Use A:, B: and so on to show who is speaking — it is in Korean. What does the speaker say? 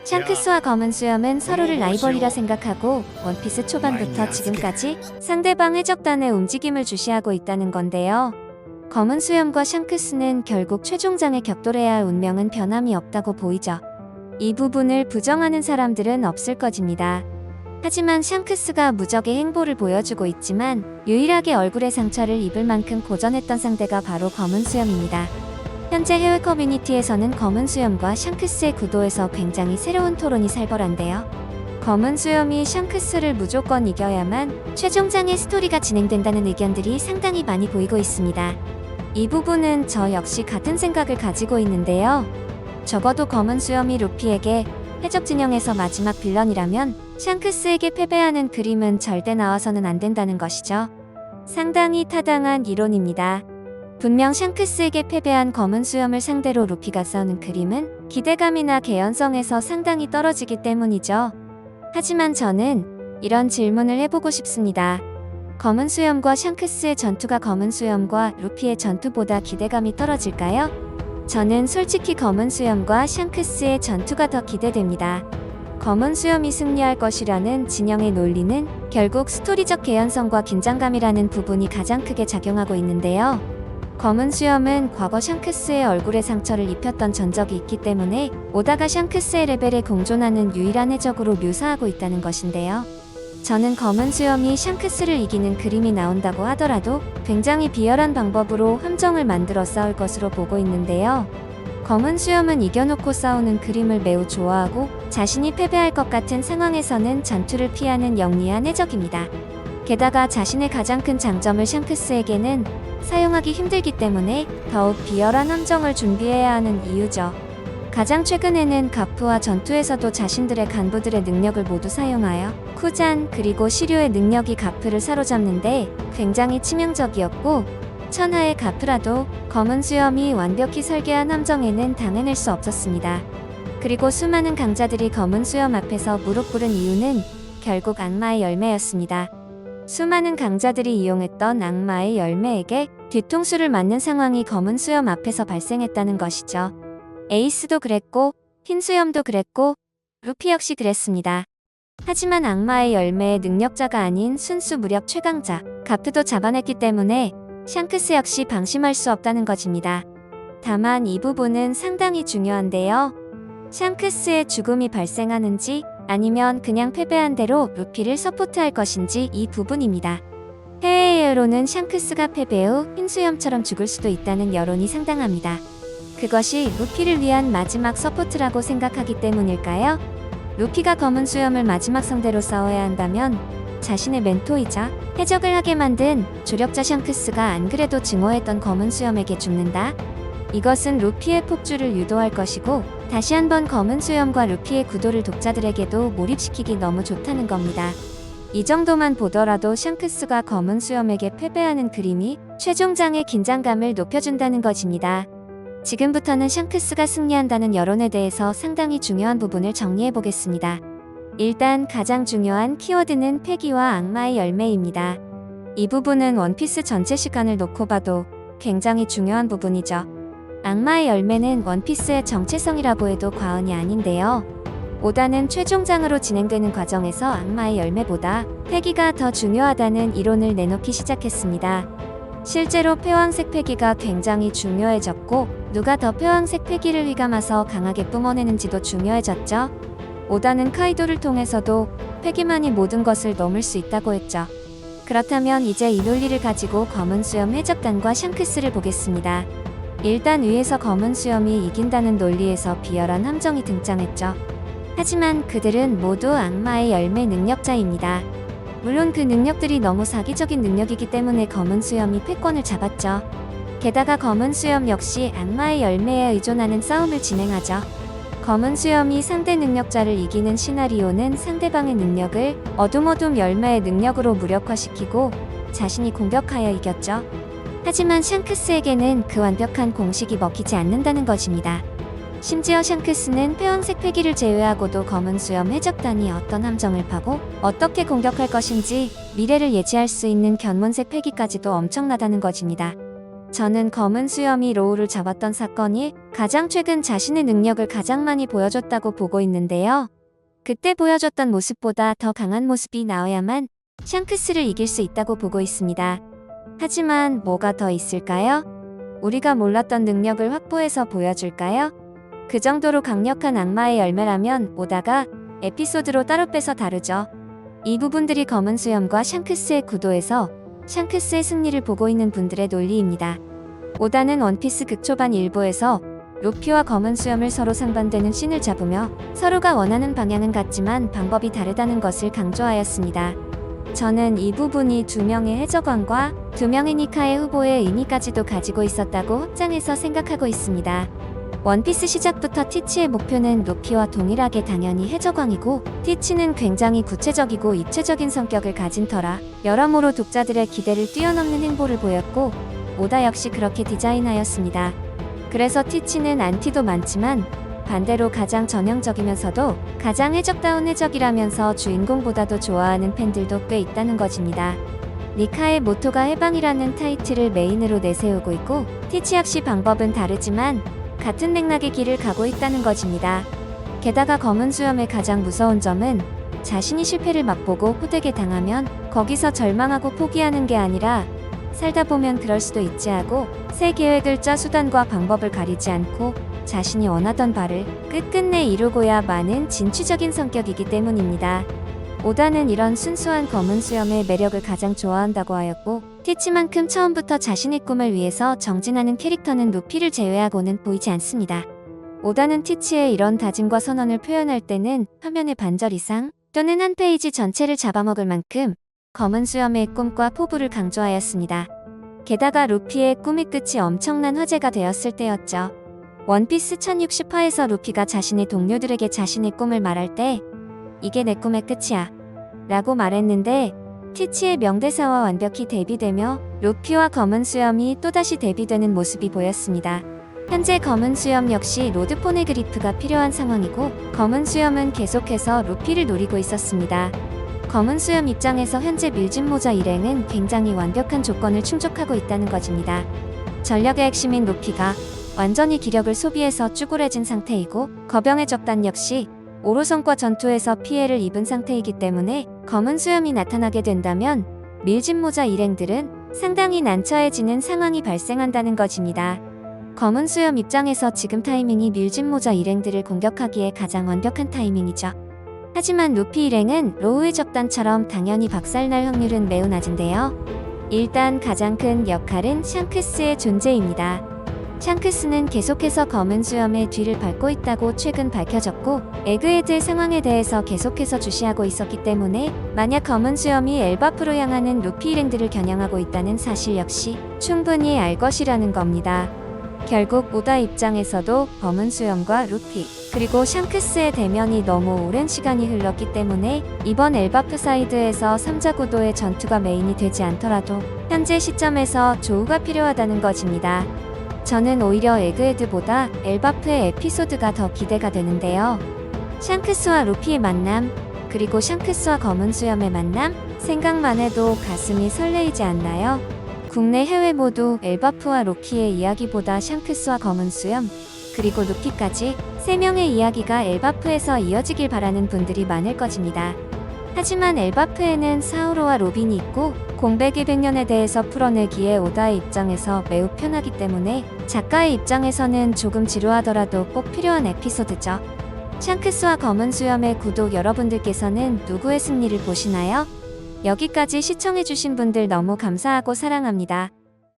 A: 샹크스와 검은 수염은 서로를 라이벌이라 생각하고 원피스 초반부터 지금까지 상대방 해적단의 움직임을 주시하고 있다는 건데요. 검은 수염과 샹크스는 결국 최종장에 격돌해야 할 운명은 변함이 없다고 보이죠. 이 부분을 부정하는 사람들은 없을 것입니다. 하지만 샹크스가 무적의 행보를 보여주고 있지만 유일하게 얼굴에 상처를 입을 만큼 고전했던 상대가 바로 검은 수염입니다. 현재 해외 커뮤니티에서는 검은 수염과 샹크스의 구도에서 굉장히 새로운 토론이 살벌한데요. 검은 수염이 샹크스를 무조건 이겨야만 최종장의 스토리가 진행된다는 의견들이 상당히 많이 보이고 있습니다. 이 부분은 저 역시 같은 생각을 가지고 있는데요. 적어도 검은 수염이 루피에게 해적 진영에서 마지막 빌런이라면 샹크스에게 패배하는 그림은 절대 나와서는 안 된다는 것이죠. 상당히 타당한 이론입니다. 분명 샹크스에게 패배한 검은 수염을 상대로 루피가 싸우는 그림은 기대감이나 개연성에서 상당히 떨어지기 때문이죠. 하지만 저는 이런 질문을 해보고 싶습니다. 검은 수염과 샹크스의 전투가 검은 수염과 루피의 전투보다 기대감이 떨어질까요? 저는 솔직히 검은 수염과 샹크스의 전투가 더 기대됩니다. 검은 수염이 승리할 것이라는 진영의 논리는 결국 스토리적 개연성과 긴장감이라는 부분이 가장 크게 작용하고 있는데요. 검은 수염은 과거 샹크스의 얼굴에 상처를 입혔던 전적이 있기 때문에 오다가 샹크스의 레벨에 공존하는 유일한 해적으로 묘사하고 있다는 것인데요. 저는 검은 수염이 샹크스를 이기는 그림이 나온다고 하더라도 굉장히 비열한 방법으로 함정을 만들어 싸울 것으로 보고 있는데요. 검은 수염은 이겨놓고 싸우는 그림을 매우 좋아하고 자신이 패배할 것 같은 상황에서는 전투를 피하는 영리한 해적입니다. 게다가 자신의 가장 큰 장점을 샹크스에게는 사용하기 힘들기 때문에 더욱 비열한 함정을 준비해야 하는 이유죠. 가장 최근에는 가프와 전투에서도 자신들의 간부들의 능력을 모두 사용하여 쿠잔 그리고 시류의 능력이 가프를 사로잡는데 굉장히 치명적이었고 천하의 가프라도 검은 수염이 완벽히 설계한 함정에는 당해낼 수 없었습니다. 그리고 수많은 강자들이 검은 수염 앞에서 무릎 꿇은 이유는 결국 악마의 열매였습니다. 수많은 강자들이 이용했던 악마의 열매에게 뒤통수를 맞는 상황이 검은 수염 앞에서 발생했다는 것이죠. 에이스도 그랬고 흰수염도 그랬고 루피 역시 그랬습니다. 하지만 악마의 열매의 능력자가 아닌 순수 무력 최강자 가프도 잡아냈기 때문에 샹크스 역시 방심할 수 없다는 것입니다. 다만 이 부분은 상당히 중요한데요. 샹크스의 죽음이 발생하는지 아니면 그냥 패배한 대로 루피를 서포트할 것인지 이 부분입니다. 해외의 여론은 샹크스가 패배 후 흰수염처럼 죽을 수도 있다는 여론이 상당합니다. 그것이 루피를 위한 마지막 서포트라고 생각하기 때문일까요? 루피가 검은 수염을 마지막 상대로 싸워야 한다면 자신의 멘토이자 해적을 하게 만든 조력자 샹크스가 안 그래도 증오했던 검은 수염에게 죽는다? 이것은 루피의 폭주를 유도할 것이고 다시 한번 검은 수염과 루피의 구도를 독자들에게도 몰입시키기 너무 좋다는 겁니다. 이 정도만 보더라도 샹크스가 검은 수염에게 패배하는 그림이 최종장의 긴장감을 높여준다는 것입니다. 지금부터는 샹크스가 승리한다는 여론에 대해서 상당히 중요한 부분을 정리해보겠습니다. 일단 가장 중요한 키워드는 패기와 악마의 열매입니다. 이 부분은 원피스 전체 시간을 놓고 봐도 굉장히 중요한 부분이죠. 악마의 열매는 원피스의 정체성이라고 해도 과언이 아닌데요. 오다는 최종장으로 진행되는 과정에서 악마의 열매보다 패기가 더 중요하다는 이론을 내놓기 시작했습니다. 실제로 패왕색 패기가 굉장히 중요해졌고 누가 더 패왕색 패기를 휘감아서 강하게 뿜어내는지도 중요해졌죠. 오다는 카이도를 통해서도 패기만이 모든 것을 넘을 수 있다고 했죠. 그렇다면 이제 이 논리를 가지고 검은 수염 해적단과 샹크스를 보겠습니다. 일단 위에서 검은 수염이 이긴다는 논리에서 비열한 함정이 등장했죠. 하지만 그들은 모두 악마의 열매 능력자입니다. 물론 그 능력들이 너무 사기적인 능력이기 때문에 검은 수염이 패권을 잡았죠. 게다가 검은 수염 역시 악마의 열매에 의존하는 싸움을 진행하죠. 검은 수염이 상대 능력자를 이기는 시나리오는 상대방의 능력을 어둠 열매의 능력으로 무력화시키고 자신이 공격하여 이겼죠. 하지만 샹크스에게는 그 완벽한 공식이 먹히지 않는다는 것입니다. 심지어 샹크스는 패왕색 패기를 제외하고도 검은 수염 해적단이 어떤 함정을 파고 어떻게 공격할 것인지 미래를 예지할 수 있는 견문색 패기까지도 엄청나다는 것입니다. 저는 검은 수염이 로우를 잡았던 사건이 가장 최근 자신의 능력을 가장 많이 보여줬다고 보고 있는데요. 그때 보여줬던 모습보다 더 강한 모습이 나와야만 샹크스를 이길 수 있다고 보고 있습니다. 하지만 뭐가 더 있을까요? 우리가 몰랐던 능력을 확보해서 보여줄까요? 그 정도로 강력한 악마의 열매라면 오다가 에피소드로 따로 빼서 다루죠. 이 부분들이 검은 수염과 샹크스의 구도에서 샹크스의 승리를 보고 있는 분들의 논리입니다. 오다는 원피스 극초반 일부에서 루피와 검은 수염을 서로 상반되는 씬을 잡으며 서로가 원하는 방향은 같지만 방법이 다르다는 것을 강조하였습니다. 저는 이 부분이 두 명의 해적왕과 두 명의 니카의 후보의 의미까지도 가지고 있었다고 확장해서 생각하고 있습니다. 원피스 시작부터 티치의 목표는 루피와 동일하게 당연히 해적왕이고, 티치는 굉장히 구체적이고 입체적인 성격을 가진 터라 여러모로 독자들의 기대를 뛰어넘는 행보를 보였고, 오다 역시 그렇게 디자인하였습니다. 그래서 티치는 안티도 많지만 반대로 가장 전형적이면서도 가장 해적다운 해적이라면서 주인공보다도 좋아하는 팬들도 꽤 있다는 것입니다. 니카의 모토가 해방이라는 타이틀을 메인으로 내세우고 있고, 티치 역시 방법은 다르지만 같은 맥락의 길을 가고 있다는 것입니다. 게다가 검은 수염의 가장 무서운 점은 자신이 실패를 맛보고 호되게 당하면 거기서 절망하고 포기하는 게 아니라 살다 보면 그럴 수도 있지 하고 새 계획을 짜 수단과 방법을 가리지 않고 자신이 원하던 바를 끝끝내 이루고야 마는 진취적인 성격이기 때문입니다. 오다는 이런 순수한 검은 수염의 매력을 가장 좋아한다고 하였고, 티치만큼 처음부터 자신의 꿈을 위해서 정진하는 캐릭터는 루피를 제외하고는 보이지 않습니다. 오다는 티치의 이런 다짐과 선언을 표현할 때는 화면의 반절 이상 또는 한 페이지 전체를 잡아먹을 만큼 검은 수염의 꿈과 포부를 강조하였습니다. 게다가 루피의 꿈이 끝이 엄청난 화제가 되었을 때였죠. 원피스 1060화에서 루피가 자신의 동료들에게 자신의 꿈을 말할 때 이게 내 꿈의 끝이야 라고 말했는데, 티치의 명대사와 완벽히 대비되며 루피와 검은 수염이 또다시 대비되는 모습이 보였습니다. 현재 검은 수염 역시 로드 포네그리프가 필요한 상황이고, 검은 수염은 계속해서 루피를 노리고 있었습니다. 검은 수염 입장에서 현재 밀짚 모자 일행은 굉장히 완벽한 조건을 충족하고 있다는 것입니다. 전력의 핵심인 루피가 완전히 기력을 소비해서 쭈그레진 상태이고, 거병의 적단 역시 오로성과 전투에서 피해를 입은 상태이기 때문에 검은 수염이 나타나게 된다면 밀짚 모자 일행들은 상당히 난처해지는 상황이 발생한다는 것입니다. 검은 수염 입장에서 지금 타이밍이 밀짚 모자 일행들을 공격하기에 가장 완벽한 타이밍이죠. 하지만 루피 일행은 로우의 적단처럼 당연히 박살날 확률은 매우 낮은데요. 일단 가장 큰 역할은 샹크스의 존재입니다. 샹크스는 계속해서 검은 수염의 뒤를 밟고 있다고 최근 밝혀졌고, 에그헤드의 상황에 대해서 계속해서 주시하고 있었기 때문에 만약 검은 수염이 엘바프로 향하는 루피 일행들을 겨냥하고 있다는 사실 역시 충분히 알 것이라는 겁니다. 결국 오다 입장에서도 검은 수염과 루피 그리고 샹크스의 대면이 너무 오랜 시간이 흘렀기 때문에 이번 엘바프 사이드에서 3자 구도의 전투가 메인이 되지 않더라도 현재 시점에서 조우가 필요하다는 것입니다. 저는 오히려 에그헤드보다 엘바프의 에피소드가 더 기대가 되는데요. 샹크스와 루피의 만남, 그리고 샹크스와 검은 수염의 만남, 생각만 해도 가슴이 설레이지 않나요? 국내 해외 모두 엘바프와 로키의 이야기보다 샹크스와 검은 수염, 그리고 루피까지 3명의 이야기가 엘바프에서 이어지길 바라는 분들이 많을 것입니다. 하지만 엘바프에는 사우로와 로빈이 있고 공백의 백년에 대해서 풀어내기에 오다의 입장에서 매우 편하기 때문에 작가의 입장에서는 조금 지루하더라도 꼭 필요한 에피소드죠. 샹크스와 검은 수염의 구독 여러분들께서는 누구의 승리를 보시나요? 여기까지 시청해주신 분들 너무 감사하고 사랑합니다.